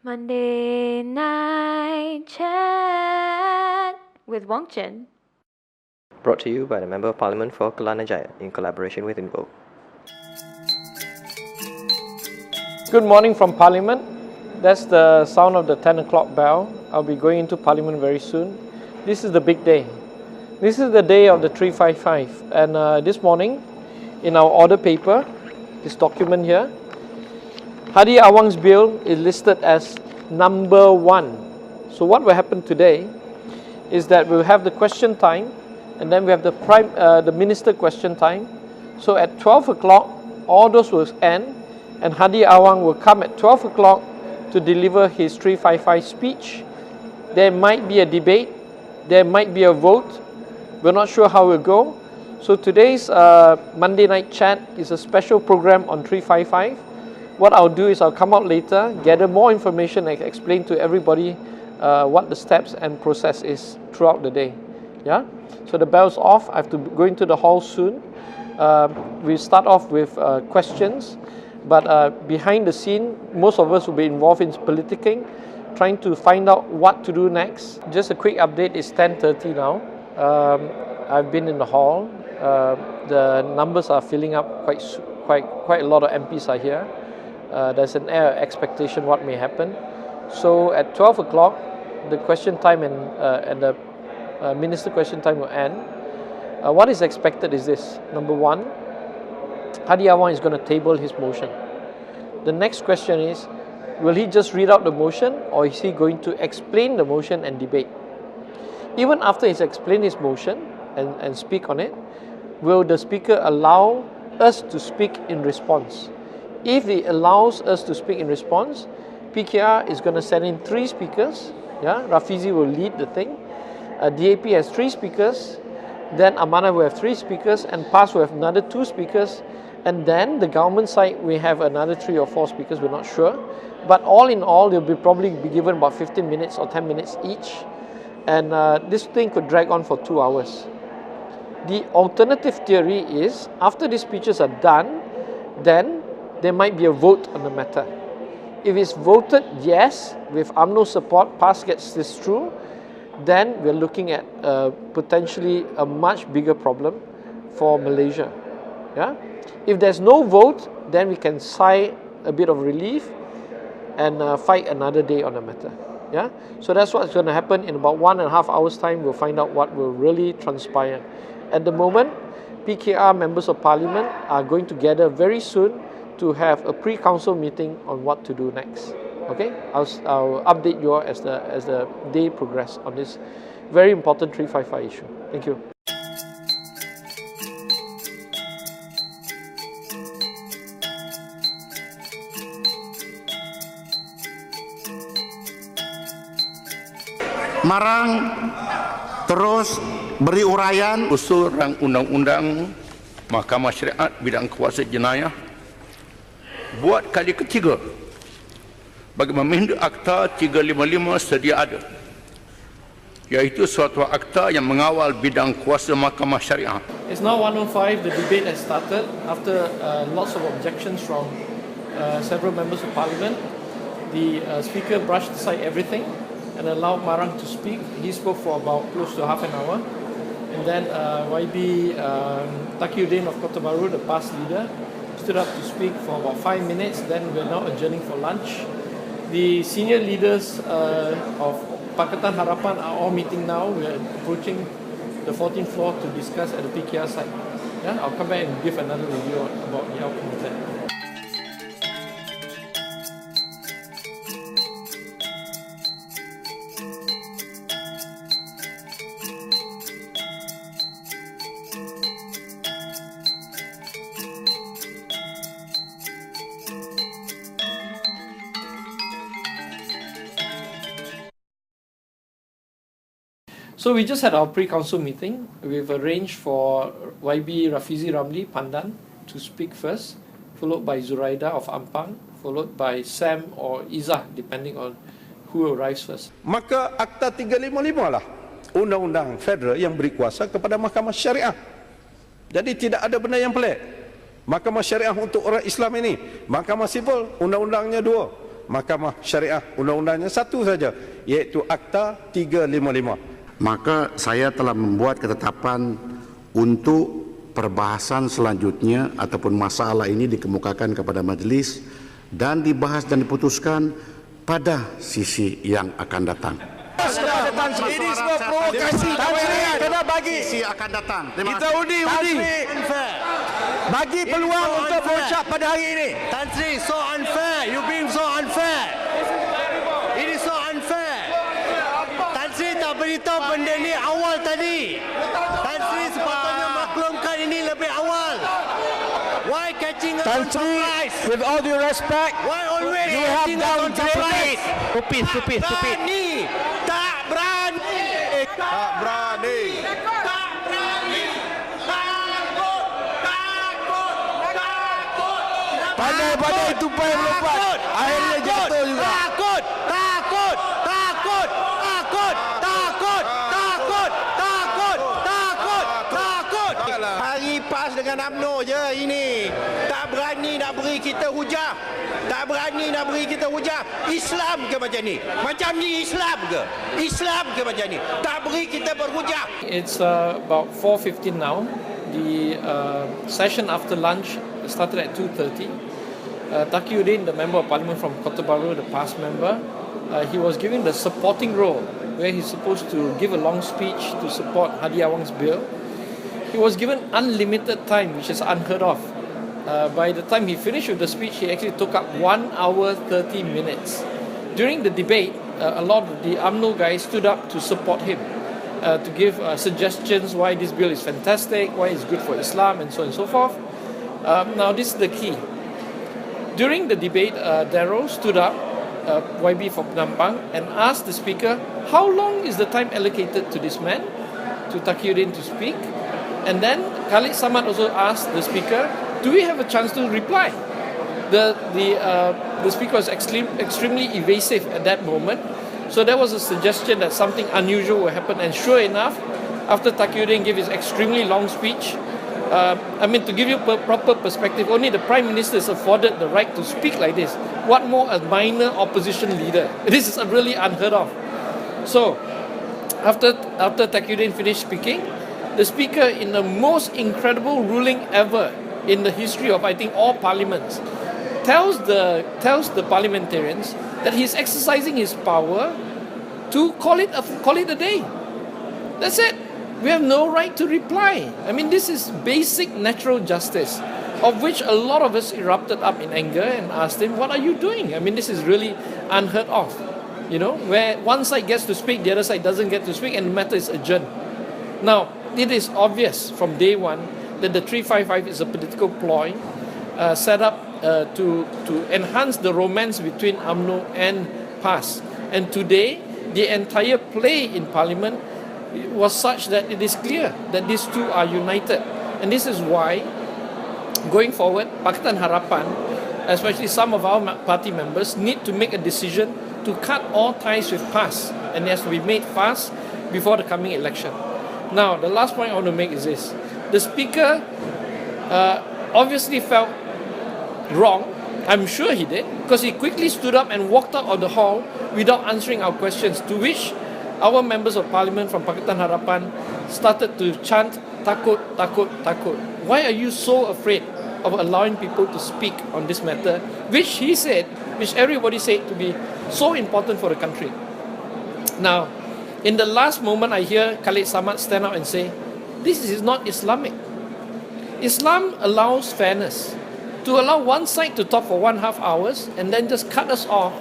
Monday Night Chat with Wong Chen. Brought to you by the Member of Parliament for Kelana Jaya in collaboration with Invo. Good morning from Parliament. That's the sound of the 10 o'clock bell. I'll be going into Parliament very soon. This is the big day. This is the day of the 355. And this morning, in our order paper, this document here, Hadi Awang's bill is listed as number 1. So what will happen today is that we'll have the question time, and then we have the minister question time. So at 12 o'clock, all those will end, and Hadi Awang will come at 12 o'clock to deliver his 355 speech. There might be a debate, there might be a vote. We're not sure how it will go. So today's Monday Night Chat is a special program on 355. What I'll do is I'll come out later, gather more information and explain to everybody what the steps and process is throughout the day. Yeah. So the bell's off. I have to go into the hall soon. We start off with questions, but behind the scene, most of us will be involved in politicking, trying to find out what to do next. Just a quick update. It's 10:30 now. I've been in the hall. The numbers are filling up quite a lot of MPs are here. There's an air of expectation what may happen. So at 12 o'clock, the question time and the minister question time will end. What is expected is this. Number 1, Hadi Awang is going to table his motion. The next question is, will he just read out the motion, or is he going to explain the motion and debate? Even after he's explained his motion and speak on it, will the speaker allow us to speak in response? If he allows us to speak in response, PKR is going to send in 3 speakers. Yeah, Rafizi will lead the thing. DAP has 3 speakers. Then Amana will have 3 speakers, and PAS will have another 2 speakers. And then the government side, we have another 3 or 4 speakers. We're not sure. But all in all, they'll probably be given about 15 minutes or 10 minutes each. And this thing could drag on for 2 hours. The alternative theory is, after these speeches are done, then there might be a vote on the matter. If it's voted yes, with UMNO support, PAS gets this through, then we're looking at potentially a much bigger problem for Malaysia. Yeah? If there's no vote, then we can sigh a bit of relief and fight another day on the matter. Yeah? So that's what's going to happen in about 1.5 hours time. We'll find out what will really transpire. At the moment, PKR members of Parliament are going to gather very soon to have a pre-council meeting on what to do next. Okay, I'll update you all as the day progresses on this very important 355 issue. Thank you. Marang terus beri uraian usul rang undang-undang Mahkamah Syariat bidang kuasa jenayah buat kali ketiga bagi meminda Akta 355 sedia ada, iaitu suatu akta yang mengawal bidang kuasa Mahkamah Syariah. It's now 1:05. The debate has started after lots of objections from several members of Parliament. The speaker brushed aside everything and allowed Marang to speak. He spoke for about close to half an hour. And then YB Takiuddin of Kota Baru, the PAS leader, stood up to speak for about 5 minutes. Then we're now adjourning for lunch. The senior leaders of Pakatan Harapan are all meeting now. We're approaching the 14th floor to discuss at the PKR site. Yeah, I'll come back and give another review about the outcome of that. So we just had our pre-council meeting. We've arranged for YB Rafizi Ramli Pandan to speak first, followed by Zuraida of Ampang, followed by Sam or Izzah, depending on who arrives first. Maka Akta 355 lah undang-undang federal yang beri kuasa kepada Mahkamah Syariah. Jadi tidak ada benda yang pelik. Mahkamah Syariah untuk orang Islam ini, Mahkamah Sipil undang-undangnya 2, Mahkamah Syariah, undang-undangnya satu saja, iaitu Akta 355. Maka saya telah membuat ketetapan untuk perbahasan selanjutnya ataupun masalah ini dikemukakan kepada majelis dan dibahas dan diputuskan pada sisi yang akan datang. Ini semua provokasi. Kena bagi. Sisi akan datang. Kita undi. Bagi peluang untuk berucap pada hari ini. Tan Sri, so unfair. You being so unfair. Ini so unfair. Tan Sri tak beritahu benda ni awal tadi. Tan Sri sepatutnya maklumkan ini lebih awal. Why catching us on surprise? With all due respect, Why always you have catching us on surprise? Stupid. Tak berani. Tak berani. Pandai-pandai tupai melompat. Akhirnya jatuh juga. Takut. Hari PAS dengan UMNO je ini. Tak berani nak beri kita hujah. Islam ke macam ni? Macam ni Islam ke? Macam ni? Tak beri kita berhujah. It's about 4:15 now. The session after lunch started at 2:30. Taqiyuddin, the member of parliament from Kota Baru, the past member, he was given the supporting role where he's supposed to give a long speech to support Hadi Awang's bill. He was given unlimited time, which is unheard of. By the time he finished with the speech, he actually took up 1 hour 30 minutes. During the debate, a lot of the UMNO guys stood up to support him, to give suggestions why this bill is fantastic, why it's good for Islam, and so on and so forth. Now, this is the key. During the debate, Darrow stood up, YB for Penampang, and asked the speaker, how long is the time allocated to this man, to Taqiyuddin to speak? And then Khalid Samad also asked the speaker, do we have a chance to reply? The speaker was extremely evasive at that moment. So there was a suggestion that something unusual will happen. And sure enough, after Taqiyuddin gave his extremely long speech, to give you proper perspective, only the Prime Minister is afforded the right to speak like this. What more a minor opposition leader? This is really unheard of. So, after Taqiyuddin finished speaking, the speaker, in the most incredible ruling ever in the history of, I think, all parliaments, tells the parliamentarians that he's exercising his power to call it a day. That's it. We have no right to reply. This is basic natural justice, of which a lot of us erupted up in anger and asked him, what are you doing? This is really unheard of. Where one side gets to speak, the other side doesn't get to speak, and the matter is adjourned. Now, it is obvious from day one that the 355 is a political ploy set up to enhance the romance between UMNO and PAS. And today, the entire play in Parliament was such that it is clear that these two are united. And this is why, going forward, Pakatan Harapan, especially some of our party members, need to make a decision to cut all ties with PAS. And it has to be made fast before the coming election. Now, the last point I want to make is this. The speaker obviously felt wrong. I'm sure he did, because he quickly stood up and walked out of the hall without answering our questions, to which our members of parliament from Pakatan Harapan started to chant, takut, takut, takut. Why are you so afraid of allowing people to speak on this matter, which everybody said to be so important for the country? Now, in the last moment, I hear Khalid Samad stand up and say, this is not Islamic. Islam allows fairness. To allow one side to talk for 1.5 hours and then just cut us off,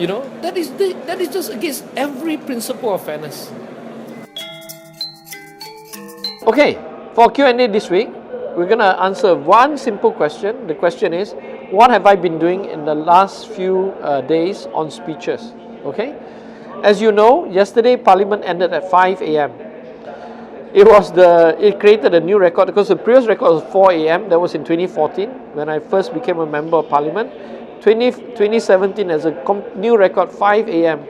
that is just against every principle of fairness. Okay, for Q&A this week, we're going to answer one simple question. The question is, what have I been doing in the last few days on speeches? Okay? As you know, yesterday Parliament ended at 5 a.m. It created a new record, because the previous record was 4 a.m. That was in 2014 when I first became a member of Parliament. 2017 as a new record, 5 a.m.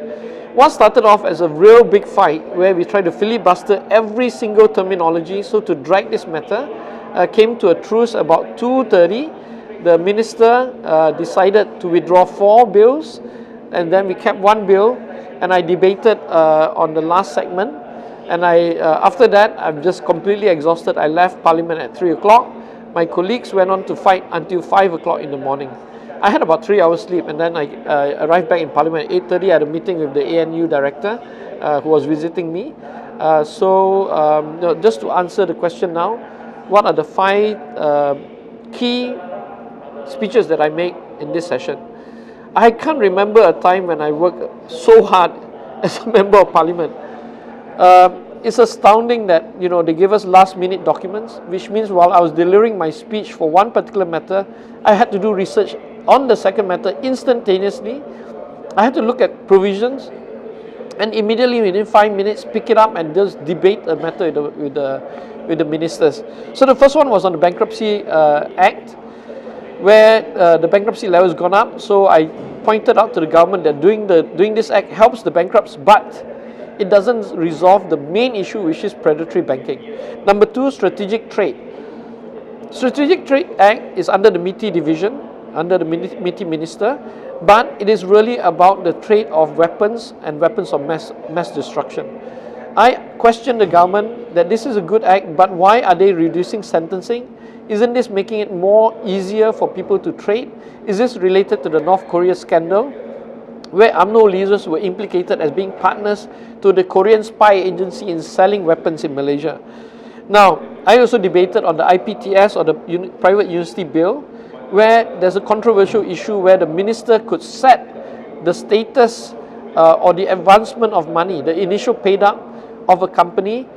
What started off as a real big fight where we tried to filibuster every single terminology, so to drag this matter, came to a truce about 2:30 the minister decided to withdraw 4 bills, and then we kept 1 bill, and I debated on the last segment. And after that, I'm just completely exhausted. I left Parliament at 3 o'clock. My colleagues went on to fight until 5 o'clock in the morning. I had about 3 hours sleep, and then I arrived back in Parliament at 8:30. I had a meeting with the ANU director who was visiting me. Just to answer the question now, what are the 5 key speeches that I make in this session? I can't remember a time when I worked so hard as a member of Parliament. It's astounding that they give us last-minute documents, which means while I was delivering my speech for one particular matter, I had to do research on the second matter instantaneously. I had to look at provisions, and immediately within 5 minutes, pick it up and just debate a matter with the ministers. So the first one was on the Bankruptcy Act, where the bankruptcy level has gone up. So I pointed out to the government that doing this act helps the bankrupts, but it doesn't resolve the main issue, which is predatory banking. Number 2, strategic trade. Strategic Trade Act is under the MITI division, under the MITI minister, but it is really about the trade of weapons and weapons of mass destruction. I question the government that this is a good act, but why are they reducing sentencing? Isn't this making it more easier for people to trade? Is this related to the North Korea scandal, where UMNO leaders were implicated as being partners to the Korean spy agency in selling weapons in Malaysia? Now, I also debated on the IPTS, or the private university bill, where there's a controversial issue where the minister could set the status or the advancement of money, the initial paid up of a company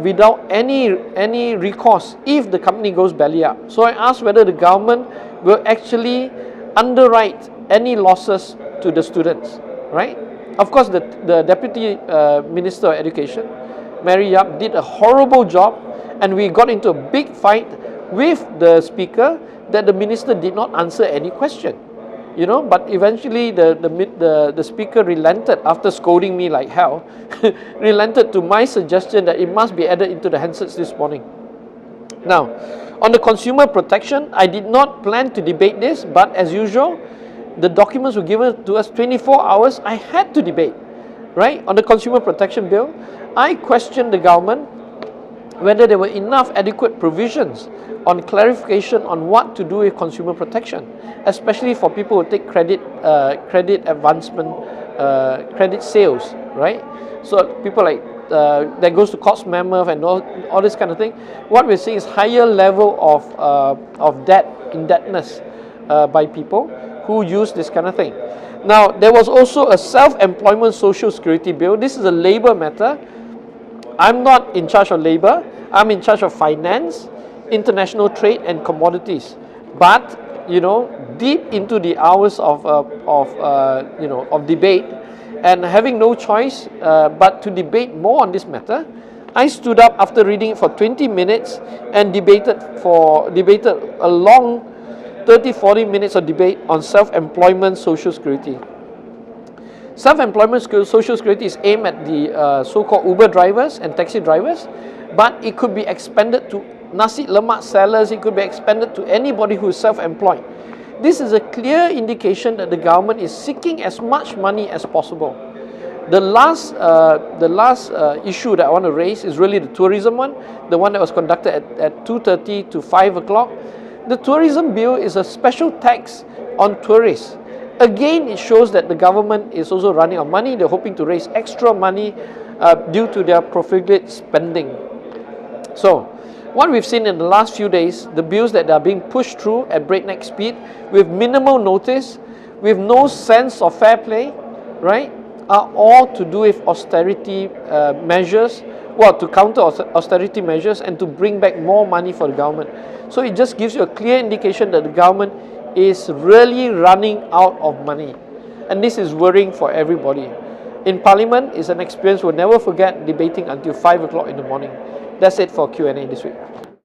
without any recourse if the company goes belly up. So I asked whether the government will actually underwrite any losses to the students, right? Of course, the Deputy Minister of Education, Mary Yap, did a horrible job, and we got into a big fight with the speaker that the minister did not answer any question. But eventually the speaker relented after scolding me like hell, relented to my suggestion that it must be added into the handsets this morning. Now, on the consumer protection, I did not plan to debate this, but as usual, the documents were given to us 24 hours. I had to debate, right? On the consumer protection bill, I questioned the government whether there were enough adequate provisions on clarification on what to do with consumer protection, especially for people who take credit advancement, credit sales, right? So people like that goes to Cox Mammoth and all this kind of thing. What we're seeing is higher level of debt, indebtedness by people who use this kind of thing. Now, there was also a self-employment social security bill. This is a labor matter. I'm not in charge of labor. I'm in charge of finance, international trade, and commodities. But deep into the hours of debate, and having no choice but to debate more on this matter, I stood up after reading it for 20 minutes and debated a long 30-40 minutes of debate on self-employment social security. Self-employment social security is aimed at the so-called Uber drivers and taxi drivers, but it could be expanded to nasi lemak sellers, it could be expanded to anybody who is self-employed. This is a clear indication that the government is seeking as much money as possible. The last issue that I want to raise is really the tourism one, the one that was conducted at 2:30 to 5 o'clock. The tourism bill is a special tax on tourists. Again, it shows that the government is also running out of money. They're hoping to raise extra money due to their profligate spending. So, what we've seen in the last few days, the bills that are being pushed through at breakneck speed with minimal notice, with no sense of fair play, right, are all to do with austerity measures, to counter austerity measures and to bring back more money for the government. So it just gives you a clear indication that the government is really running out of money. And this is worrying for everybody. In Parliament, it's an experience we'll never forget, debating until 5 o'clock in the morning. That's it for Q&A this week.